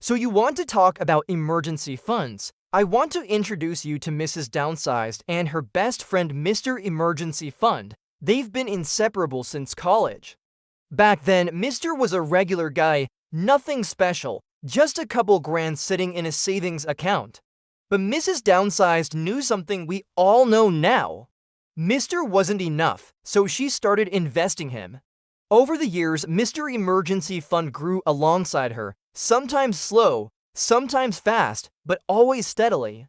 So you want to talk about emergency funds. I want to introduce you to Mrs. Downsized and her best friend Mr. Emergency Fund. They've been inseparable since college. Back then, Mr. was a regular guy, nothing special, just a couple grand sitting in a savings account. But Mrs. Downsized knew something we all know now. Mr. wasn't enough, so she started investing him. Over the years, Mr. Emergency Fund grew alongside her, sometimes slow, sometimes fast, but always steadily.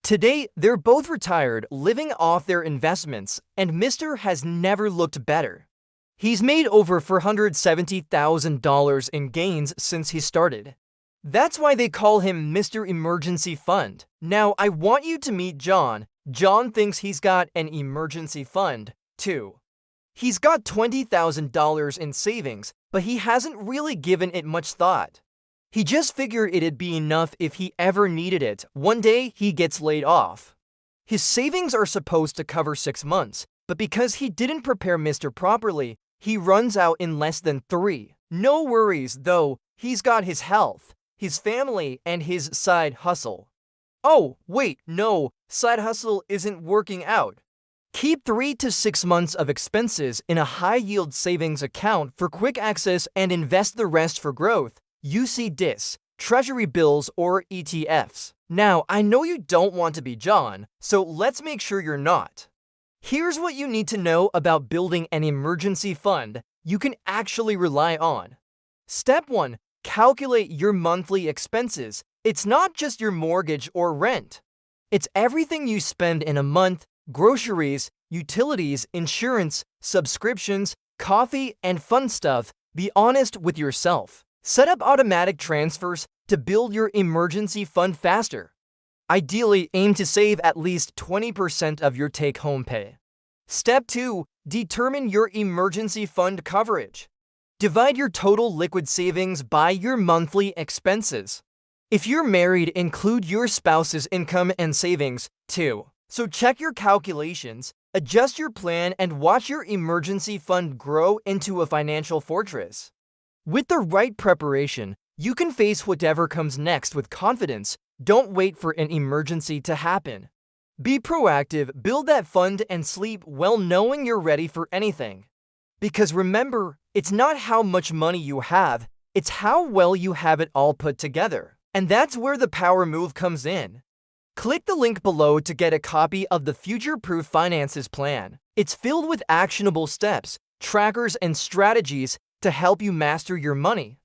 Today, they're both retired, living off their investments, and Mr. has never looked better. He's made over $470,000 in gains since he started. That's why they call him Mr. Emergency Fund. Now, I want you to meet John. John thinks he's got an emergency fund, too. He's got $20,000 in savings, but he hasn't really given it much thought. He just figured it'd be enough if he ever needed it. One day, he gets laid off. His savings are supposed to cover 6 months, but because he didn't prepare Mr. properly, he runs out in less than 3. No worries, though. He's got his health, his family, and his side hustle. Oh, wait, no, side hustle isn't working out. Keep 3 to 6 months of expenses in a high-yield savings account for quick access and invest the rest for growth. UC DIS, Treasury bills, or ETFs. Now, I know you don't want to be John, so let's make sure you're not. Here's what you need to know about building an emergency fund you can actually rely on. Step 1. Calculate your monthly expenses. It's not just your mortgage or rent. It's everything you spend in a month: groceries, utilities, insurance, subscriptions, coffee, and fun stuff. Be honest with yourself. Set up automatic transfers to build your emergency fund faster. Ideally, aim to save at least 20% of your take-home pay. Step 2. Determine your emergency fund coverage. Divide your total liquid savings by your monthly expenses. If you're married, include your spouse's income and savings, too. So check your calculations, adjust your plan, and watch your emergency fund grow into a financial fortress. With the right preparation, you can face whatever comes next with confidence. Don't wait for an emergency to happen. Be proactive, build that fund, and sleep well knowing you're ready for anything. Because remember, it's not how much money you have, it's how well you have it all put together. And that's where the power move comes in. Click the link below to get a copy of the Future-Proof Finances Plan. It's filled with actionable steps, trackers, and strategies to help you master your money.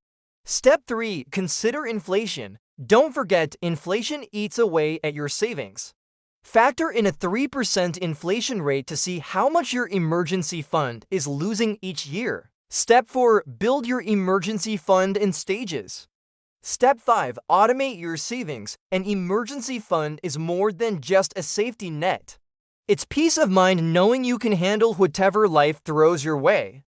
Step 3. Consider inflation. Don't forget, inflation eats away at your savings. Factor in a 3% inflation rate to see how much your emergency fund is losing each year. Step 4. Build your emergency fund in stages. Step 5. Automate your savings. An emergency fund is more than just a safety net. It's peace of mind knowing you can handle whatever life throws your way.